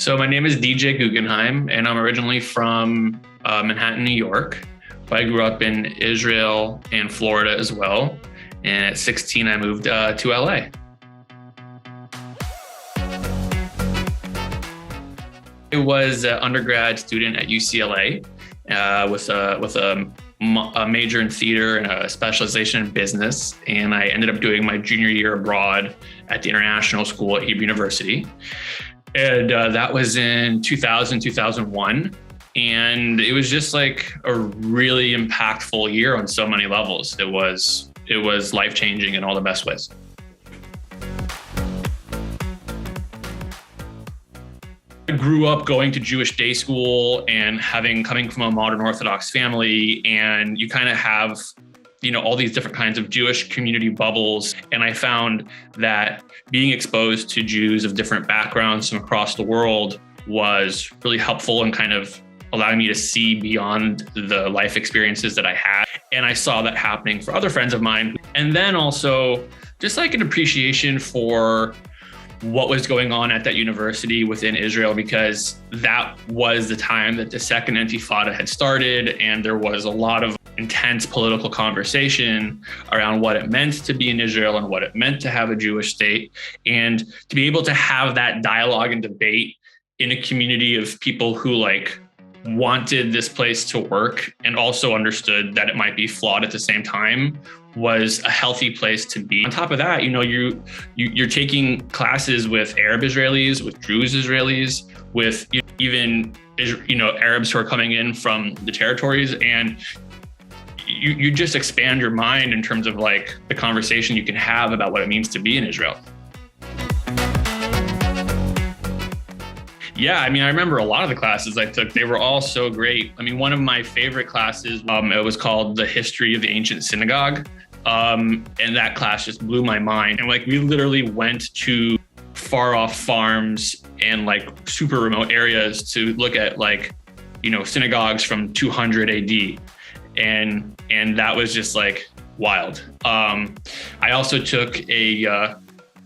So my name is DJ Gugenheim, and I'm originally from Manhattan, New York. But I grew up in Israel and Florida as well. And at 16, I moved to LA. I was an undergrad student at UCLA with a major in theater and a specialization in business. And I ended up doing my junior year abroad at the international school at Hebrew University. And that was in 2000, 2001. And it was just like a really impactful year on so many levels. It was life-changing in all the best ways. I grew up going to Jewish day school and coming from a modern Orthodox family, and you kind of have, all these different kinds of Jewish community bubbles. And I found that being exposed to Jews of different backgrounds from across the world was really helpful and kind of allowing me to see beyond the life experiences that I had. And I saw that happening for other friends of mine. And then also just like an appreciation for what was going on at that university within Israel, because that was the time that the second Intifada had started. And there was a lot of intense political conversation around what it meant to be in Israel and what it meant to have a Jewish state. And to be able to have that dialogue and debate in a community of people who wanted this place to work and also understood that it might be flawed at the same time was a healthy place to be. On top of that, you're taking classes with Arab Israelis, with Druze Israelis, with even Arabs who are coming in from the territories, and you just expand your mind in terms of the conversation you can have about what it means to be in Israel. Yeah, I remember a lot of the classes I took, they were all so great. One of my favorite classes, it was called The History of the Ancient Synagogue. And that class just blew my mind. And we literally went to far off farms and super remote areas to look at synagogues from 200 AD. And that was just wild. I also took a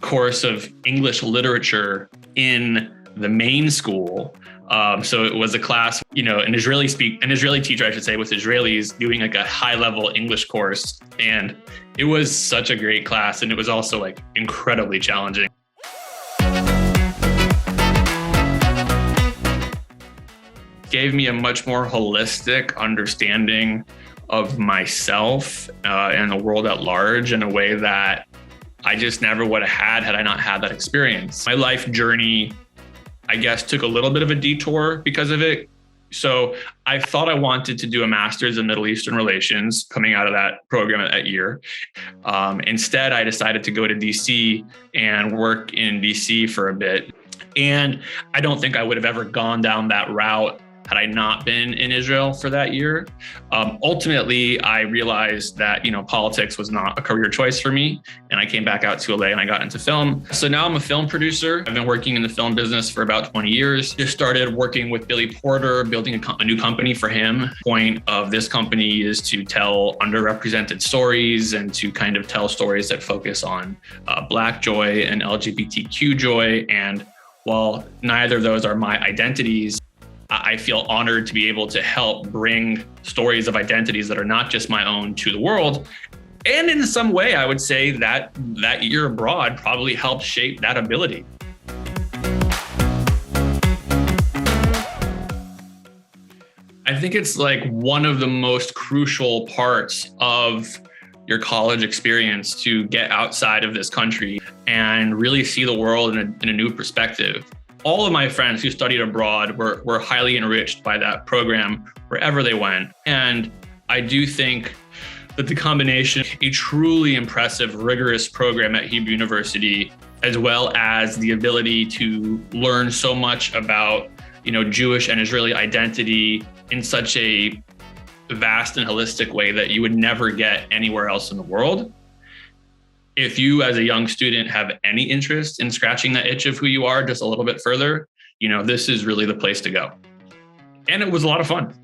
course of English literature in the main school. So it was a class, an Israeli teacher, I should say, with Israelis doing a high level English course. And it was such a great class. And it was also incredibly challenging. Gave me a much more holistic understanding of myself and the world at large in a way that I just never would have had I not had that experience. My life journey, I guess, took a little bit of a detour because of it. So I thought I wanted to do a master's in Middle Eastern relations coming out of that program that year. Instead, I decided to go to DC and work in DC for a bit. And I don't think I would have ever gone down that route had I not been in Israel for that year. Ultimately, I realized that, politics was not a career choice for me. And I came back out to LA and I got into film. So now I'm a film producer. I've been working in the film business for about 20 years. Just started working with Billy Porter, building a new company for him. The point of this company is to tell underrepresented stories and to kind of tell stories that focus on Black joy and LGBTQ joy. And while neither of those are my identities, I feel honored to be able to help bring stories of identities that are not just my own to the world. And in some way, I would say that year abroad probably helped shape that ability. I think it's one of the most crucial parts of your college experience to get outside of this country and really see the world in a new perspective. All of my friends who studied abroad were highly enriched by that program wherever they went. And I do think that the combination, a truly impressive, rigorous program at Hebrew University, as well as the ability to learn so much about, Jewish and Israeli identity in such a vast and holistic way that you would never get anywhere else in the world. If you, as a young student, have any interest in scratching that itch of who you are just a little bit further, this is really the place to go. And it was a lot of fun.